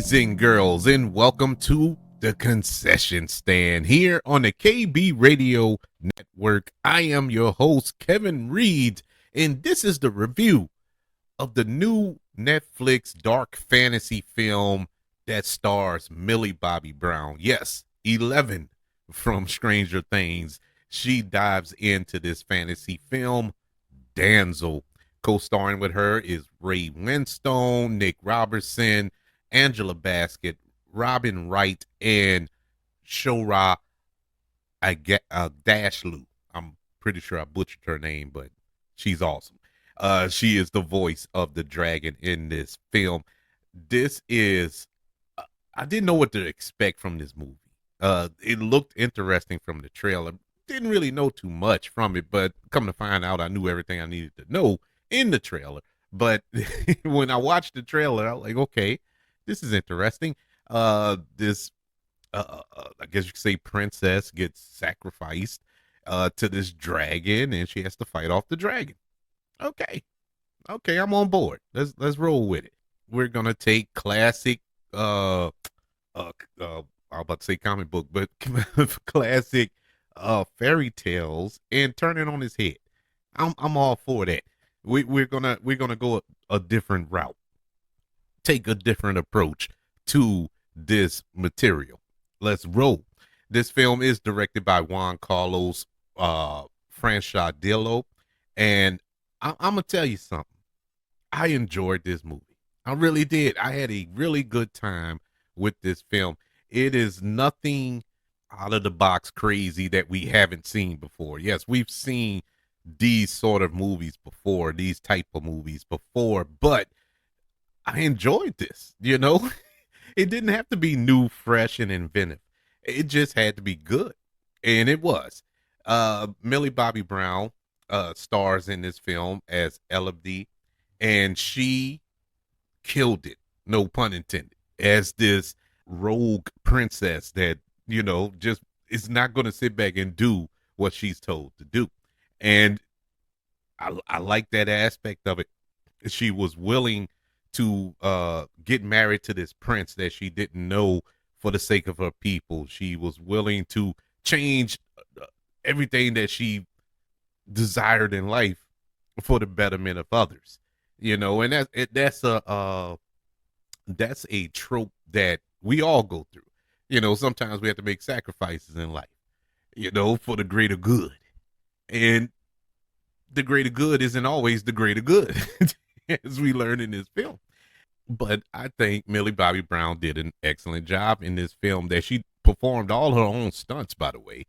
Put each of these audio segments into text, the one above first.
boys and girls, and welcome to the concession stand here on the KB Radio Network. I am your host, Kevin Reed, and this is the review of the new Netflix dark fantasy film that stars Millie Bobby Brown. Yes, 11 from Stranger Things. She dives into this fantasy film, Damsel. Co-starring with her is Ray Winstone, Nick Robertson, Angela Bassett, Robin Wright, and Shora Dashlu. I'm pretty sure I butchered her name, but she's awesome. She is the voice of the dragon in this film. This is, I didn't know what to expect from this movie. It looked interesting from the trailer. Didn't really know too much from it, but come to find out, I knew everything I needed to know in the trailer. But when I watched the trailer, I was like, okay, this is interesting. This I guess you could say princess gets sacrificed to this dragon, and she has to fight off the dragon. Okay, okay, I'm on board. Let's roll with it. We're gonna take classic I was about to say comic book, but classic fairy tales and turn it on his head. I'm all for that. We're gonna go a different route, take a different approach to this material. Let's roll. This film is directed by Juan Carlos Franchadillo, and I'm gonna tell you something. I enjoyed this movie. I really did. I had a really good time with this film. It is nothing out of the box crazy that we haven't seen before. Yes, we've seen these sort of movies before, these type of movies before, but I enjoyed this, you know? It didn't have to be new, fresh, and inventive. It just had to be good. And it was. Millie Bobby Brown stars in this film as Elodie, and she killed it, no pun intended, as this rogue princess that, you know, just is not going to sit back and do what she's told to do. And I like that aspect of it. She was willing to get married to this prince that she didn't know for the sake of her people. She was willing to change everything that she desired in life for the betterment of others. You know, and that's a trope that we all go through. You know, sometimes we have to make sacrifices in life, you know, for the greater good. And the greater good isn't always the greater good, as we learn in this film. But I think Millie Bobby Brown did an excellent job in this film, that she performed all her own stunts, by the way,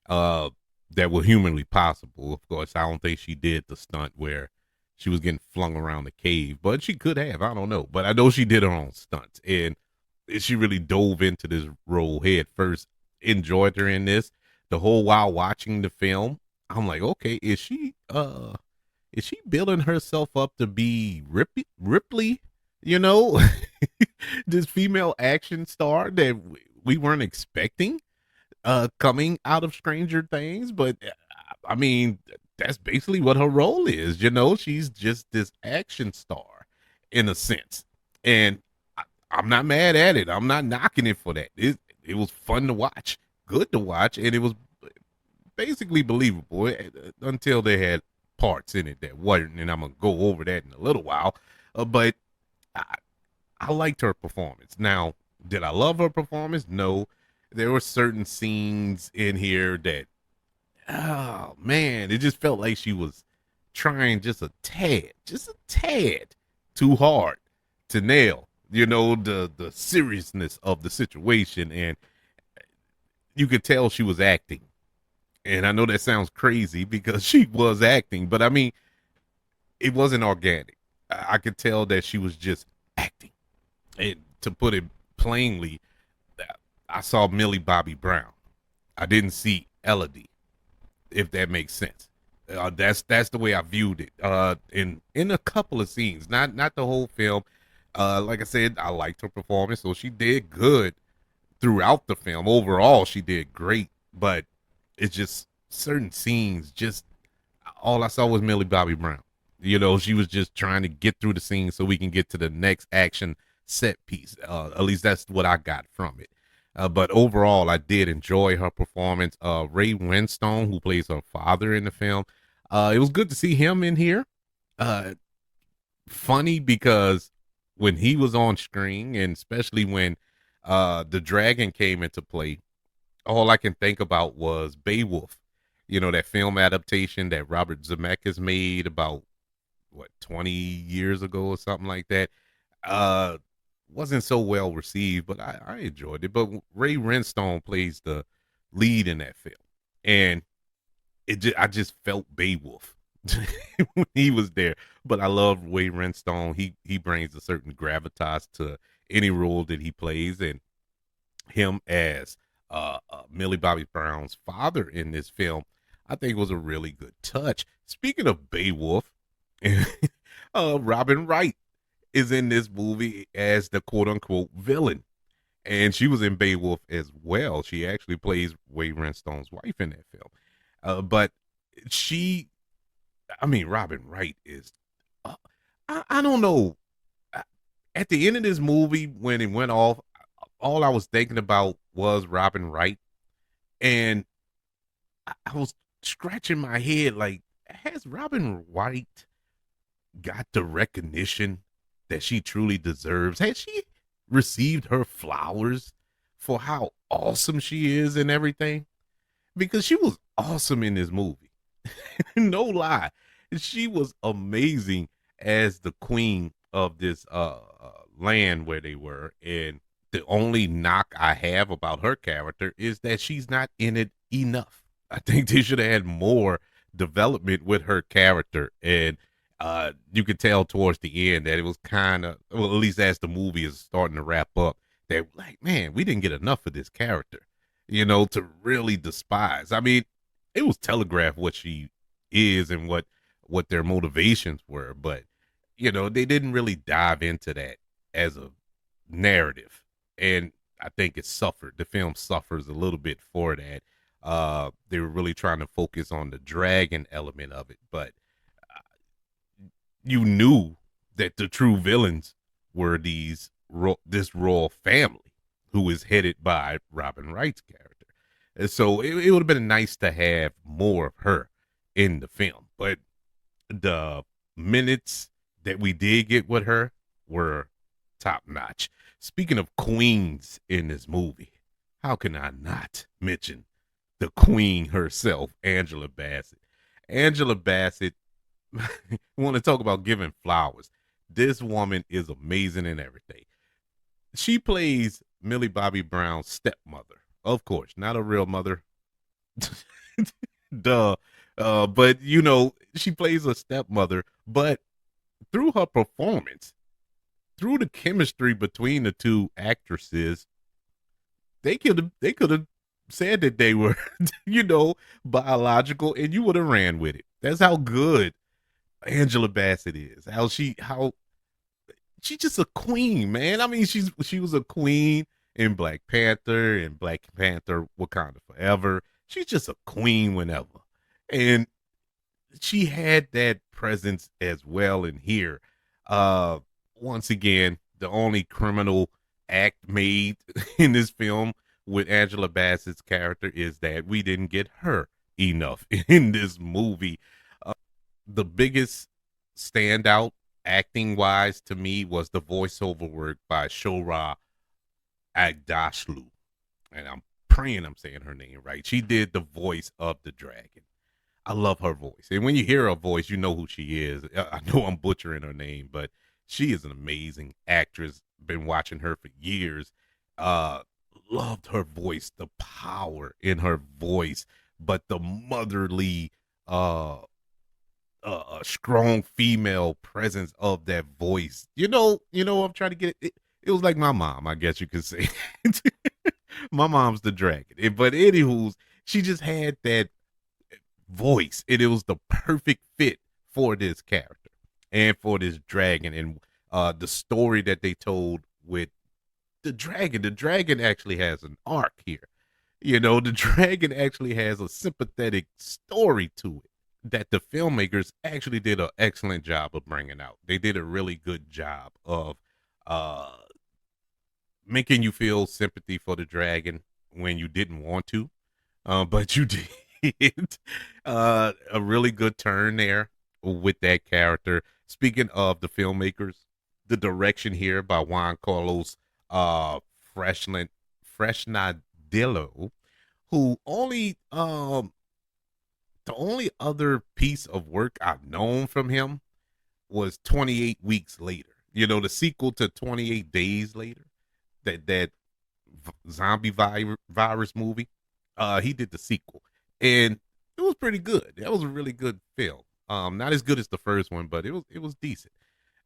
that were humanly possible. Of course, I don't think she did the stunt where she was getting flung around the cave, but she could have. I don't know. But I know she did her own stunts, and she really dove into this role head first. Enjoyed her in this the whole while watching the film. I'm like, okay, is she building herself up to be Ripley? You know, this female action star that we weren't expecting coming out of Stranger Things. But I mean, that's basically what her role is. You know, she's just this action star in a sense. And I'm not mad at it. I'm not knocking it for that. It was fun to watch, good to watch, and it was basically believable until they had parts in it that weren't, and I'm gonna go over that in a little while. But I liked her performance. Now, did I love her performance? No. There were certain scenes in here that, oh man, it just felt like she was trying just a tad too hard to nail, you know, the seriousness of the situation. And you could tell she was acting. And I know that sounds crazy because she was acting, but I mean, it wasn't organic. I could tell that she was just acting. And to put it plainly, I saw Millie Bobby Brown. I didn't see Elodie, if that makes sense. That's the way I viewed it. In a couple of scenes, not the whole film. Like I said, I liked her performance, so she did good throughout the film. Overall, she did great, but it's just certain scenes. Just all I saw was Millie Bobby Brown. You know, she was just trying to get through the scene so we can get to the next action set piece. At least that's what I got from it. But overall, I did enjoy her performance. Ray Winstone, who plays her father in the film, it was good to see him in here. Uh, Funny because when he was on screen, and especially when the dragon came into play, all I can think about was Beowulf. You know, that film adaptation that Robert Zemeckis made about what 20 years ago or something like that. Uh wasn't so well received, but I enjoyed it. But Ray Renstone plays the lead in that film, and I just felt Beowulf when he was there. But I love Ray Renstone. He brings a certain gravitas to any role that he plays, and him as Millie Bobby Brown's father in this film, I think was a really good touch. Speaking of Beowulf, Robin Wright is in this movie as the quote unquote villain. And she was in Beowulf as well. She actually plays Wade Renstone's wife in that film. But she, I mean, Robin Wright is, uh, I don't know. At the end of this movie, when it went off, all I was thinking about was Robin Wright. And I was scratching my head like, has Robin Wright got the recognition that she truly deserves? Has she received her flowers for how awesome she is and everything? Because she was awesome in this movie. No lie. She was amazing as the queen of this land where they were. And the only knock I have about her character is that she's not in it enough. I think they should have had more development with her character. And you could tell towards the end that it was kind of, well, at least as the movie is starting to wrap up, that like, man, we didn't get enough of this character, you know, to really despise. I mean, it was telegraphed what she is and what their motivations were, but you know, they didn't really dive into that as a narrative, and I think it suffered. The film suffers a little bit for that. They were really trying to focus on the dragon element of it, but you knew that the true villains were this royal family who is headed by Robin Wright's character. And so it would have been nice to have more of her in the film. But the minutes that we did get with her were top notch. Speaking of queens in this movie, how can I not mention the queen herself, Angela Bassett? Angela Bassett, want to talk about giving flowers. This woman is amazing in everything. She plays Millie Bobby Brown's stepmother. Of course, not a real mother. Duh. But you know, she plays a stepmother, but through her performance, through the chemistry between the two actresses, they could have said that they were, you know, biological, and you would have ran with it. That's how good Angela Bassett is. How she's just a queen, man. I mean, she was a queen in Black Panther and Black Panther Wakanda Forever. She's just a queen whenever. And she had that presence as well in here. Uh Once again, the only criminal act made in this film with Angela Bassett's character is that we didn't get her enough in this movie. The biggest standout acting wise to me was the voiceover work by Shora Agdashlu. And I'm praying I'm saying her name right. She did the voice of the dragon. I love her voice. And when you hear her voice, you know who she is. I know I'm butchering her name, but she is an amazing actress. Been watching her for years. Uh Loved her voice, the power in her voice, but the motherly uh strong female presence of that voice. I'm trying to get it. It was like my mom, I guess you could say. My mom's the dragon. But anywho, she just had that voice, and it was the perfect fit for this character and for this dragon. And the story that they told with the dragon. The dragon actually has an arc here. You know, the dragon actually has a sympathetic story to it that the filmmakers actually did an excellent job of bringing out. They did a really good job of uh making you feel sympathy for the dragon when you didn't want to, but you did. A really good turn there with that character. Speaking of the filmmakers, the direction here by Juan Carlos Freshlin Freshnadillo, who only the only other piece of work I've known from him was 28 Weeks Later. You know, the sequel to 28 Days Later, that zombie virus movie. He did the sequel, and it was pretty good. That was a really good film. Not as good as the first one, but it was decent.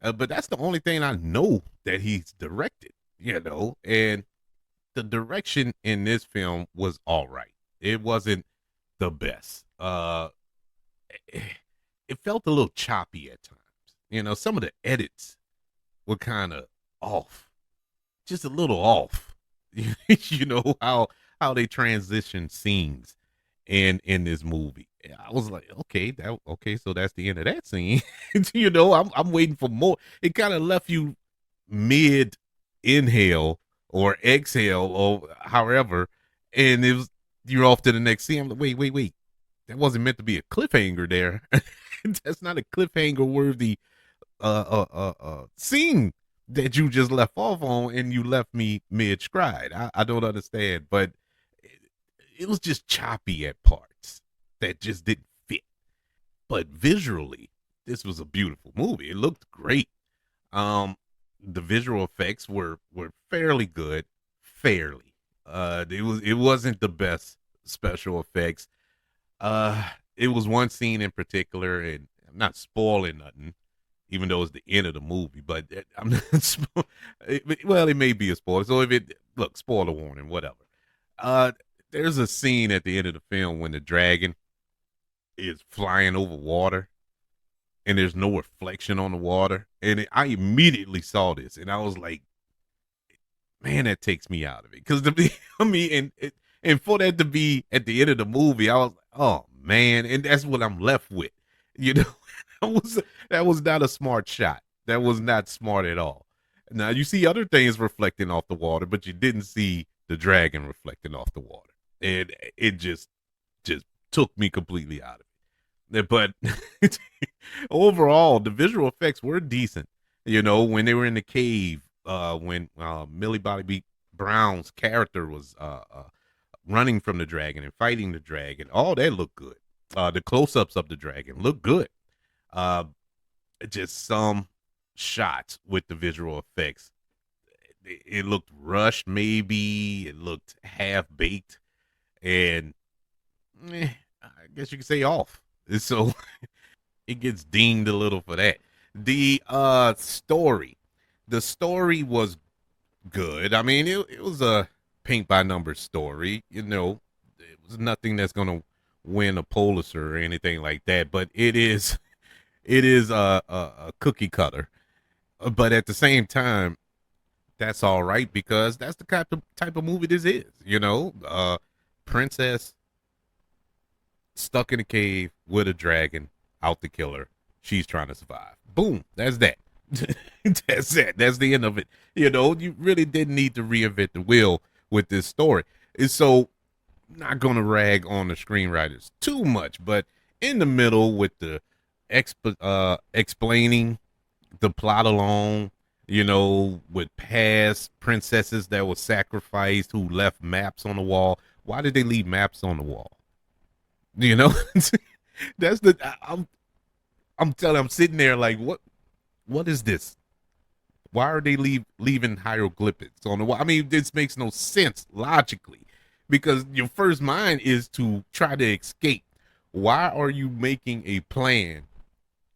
But that's the only thing I know that he's directed. You know, and the direction in this film was all right. It wasn't the best. It felt a little choppy at times. You know, some of the edits were kind of off, just a little off. You know how they transition scenes in this movie. I was like, okay, so that's the end of that scene. You know, I'm waiting for more. It kind of left you mid inhale or exhale or however, and it was you're off to the next scene. I'm like, wait, that wasn't meant to be a cliffhanger there. That's not a cliffhanger worthy scene that you just left off on and you left me mid stride. I don't understand, but it was just choppy at parts that just didn't fit. But visually, this was a beautiful movie. It looked great. Um, the visual effects were fairly good, fairly. It wasn't the best special effects. It was one scene in particular, and I'm not spoiling nothing, even though it's the end of the movie. But I'm not. Well, it may be a spoiler. So if it look, spoiler warning, whatever. Uh, there's a scene at the end of the film when the dragon is flying over water, and there's no reflection on the water, and I immediately saw this, and I was like, man, that takes me out of it. Because I mean, and for that to be at the end of the movie, I was like, oh man, and that's what I'm left with. You know, that was not a smart shot. That was not smart at all. Now you see other things reflecting off the water, but you didn't see the dragon reflecting off the water, and it just took me completely out of it. But overall, the visual effects were decent. You know, when they were in the cave, when Millie Bobby Brown's character was running from the dragon and fighting the dragon, all that looked good. The close-ups of the dragon looked good. Uh, just some shots with the visual effects. It looked rushed, maybe. It looked half baked, and I guess you could say off. So it gets dinged a little for that. The story, the story was good. I mean, it was a paint by numbers story. You know, it was nothing that's gonna win a Pulitzer or anything like that. But it is a cookie cutter. But at the same time, that's all right because that's the type of movie this is. You know, princess stuck in a cave with a dragon out to kill her. She's trying to survive. Boom. That's that. That's it. That's the end of it. You know, you really didn't need to reinvent the wheel with this story. And so, not going to rag on the screenwriters too much, but in the middle with the explaining the plot along, you know, with past princesses that were sacrificed who left maps on the wall. Why did they leave maps on the wall? You know, that's the I'm telling. I'm sitting there like, what is this? Why are they leaving hieroglyphics on the wall? I mean, this makes no sense logically, because your first mind is to try to escape. Why are you making a plan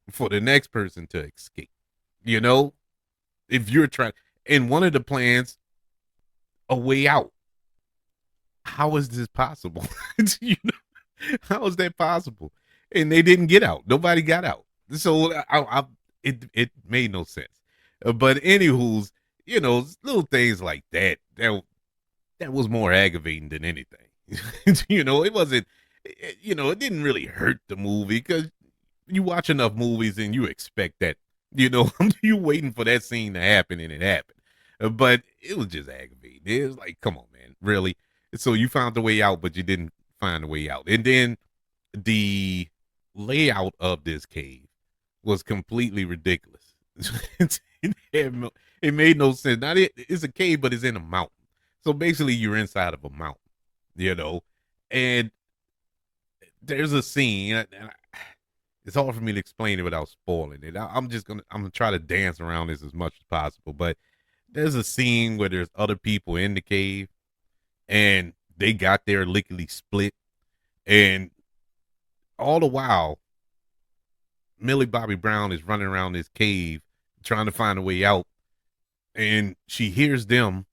for the next person to escape? You know, if you're trying, and one of the plans, a way out. How is this possible? You know, how is that possible? And they didn't get out. Nobody got out. So it made no sense. But anywho's, you know, little things like that was more aggravating than anything. You know, it wasn't. You know, it didn't really hurt the movie because you watch enough movies and you expect that. You know, you waiting for that scene to happen and it happened. But it was just aggravating. It was like, come on, man, really? So you found the way out, but you didn't find the way out. And then the layout of this cave was completely ridiculous. It made no sense. Not it's a cave, but it's in a mountain. So basically, you're inside of a mountain, you know. And there's a scene. It's hard for me to explain it without spoiling it. I'm gonna try to dance around this as much as possible. But there's a scene where there's other people in the cave, and they got their lickety split, and all the while, Millie Bobby Brown is running around this cave trying to find a way out, and she hears them,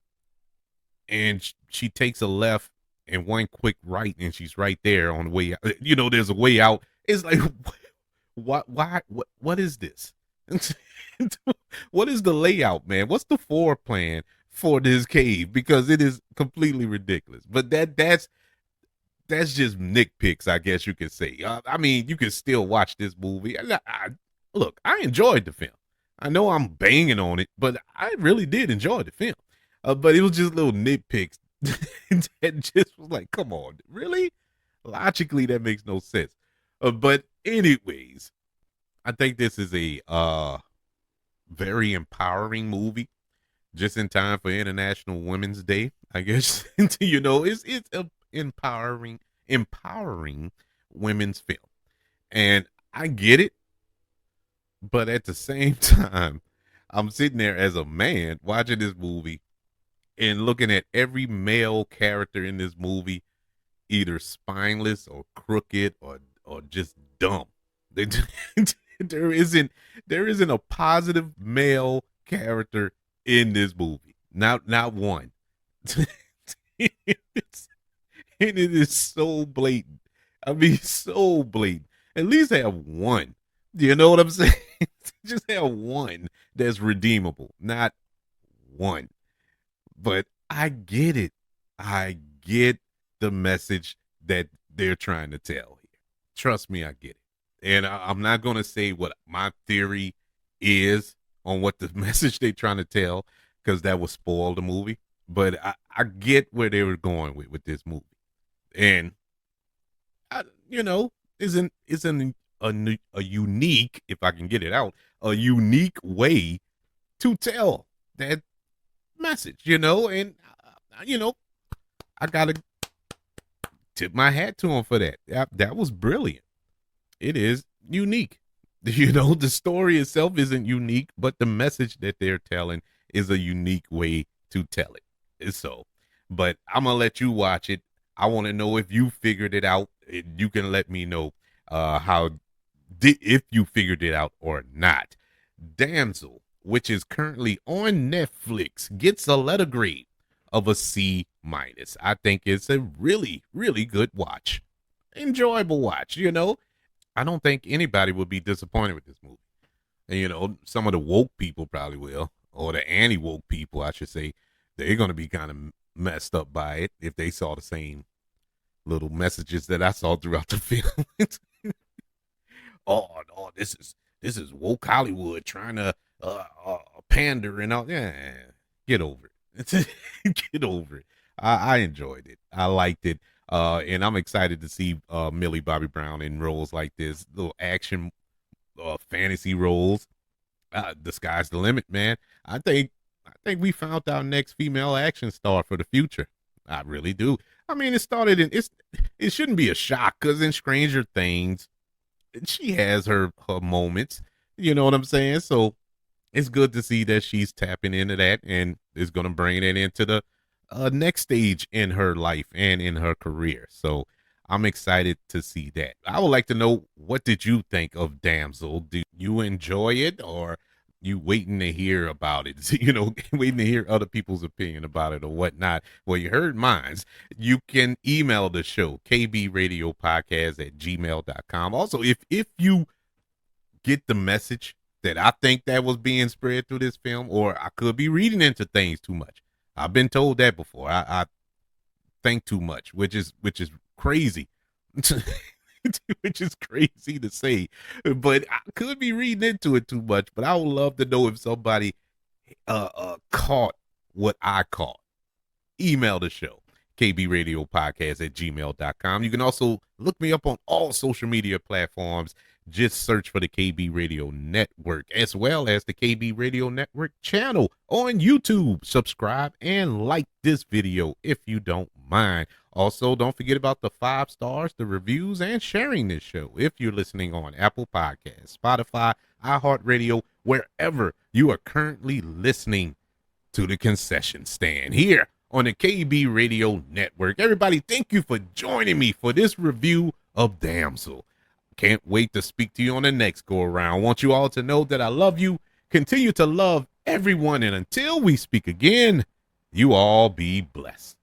and she takes a left and one quick right, and she's right there on the way out. There's a way out. It's like, what is this? What is the layout, man? What's the floor plan for this cave? Because it is completely ridiculous. But that's just nitpicks, I guess you could say. I mean, you can still watch this movie. Look, I enjoyed the film. I know I'm banging on it, but I really did enjoy the film. But it was just little nitpicks that just was like, come on, really? Logically, that makes no sense. But anyways, I think this is a very empowering movie, just in time for International Women's Day, I guess. It's a empowering women's film, and I get it, but at the same time, I'm sitting there as a man watching this movie and looking at every male character in this movie either spineless or crooked or just dumb. They, there isn't a positive male character in this movie. Not one. And it is so blatant. I mean, so blatant. At least have one. You know what I'm saying? Just have one that's redeemable, not one. But I get it. I get the message that they're trying to tell here. Trust me, I get it. And I'm not going to say what my theory is on what the message they're trying to tell, because that would spoil the movie. But I get where they were going with this movie. And isn't a unique, if I can get it out, a unique way to tell that message, and I gotta tip my hat to him for that. That was brilliant. It is unique. The story itself isn't unique, but the message that they're telling is a unique way to tell it. So, but I'm gonna let you watch it. I want to know if you figured it out. You can let me know if you figured it out or not. Damsel, which is currently on Netflix, gets a letter grade of a C minus. I think it's a really, really good watch. Enjoyable watch, I don't think anybody would be disappointed with this movie. And, some of the woke people probably will, or the anti-woke people, I should say. They're going to be kind of messed up by it if they saw the same little messages that I saw throughout the film. oh, this is woke Hollywood trying to pander and all. Yeah, get over it. Get over it. I enjoyed it. I liked it. And I'm excited to see Millie Bobby Brown in roles like this, little action fantasy roles. The sky's the limit, man. I think we found our next female action star for the future. I really do. I mean, it shouldn't be a shock, because in Stranger Things, she has her moments. You know what I'm saying? So it's good to see that she's tapping into that and is going to bring it into the next stage in her life and in her career. So I'm excited to see that. I would like to know, what did you think of Damsel? Do you enjoy it, or you waiting to hear about it? Waiting to hear other people's opinion about it or whatnot. Well, you heard mine. You can email the show, kbradiopodcast@gmail.com. Also, if you get the message that I think that was being spread through this film, or I could be reading into things too much. I've been told that before. I think too much, which is crazy. Which is crazy to say, but I could be reading into it too much. But I would love to know if somebody caught what I caught. Email the show, kbradiopodcast@gmail.com. You can also look me up on all social media platforms. Just search for the KB Radio Network, as well as the KB Radio Network channel on YouTube. Subscribe and like this video if you don't mind. Also, don't forget about the 5 stars, the reviews, and sharing this show if you're listening on Apple Podcasts, Spotify, iHeartRadio, wherever you are currently listening to the concession stand here on the KB Radio Network. Everybody, thank you for joining me for this review of Damsel. Can't wait to speak to you on the next go around. I want you all to know that I love you. Continue to love everyone. And until we speak again, you all be blessed.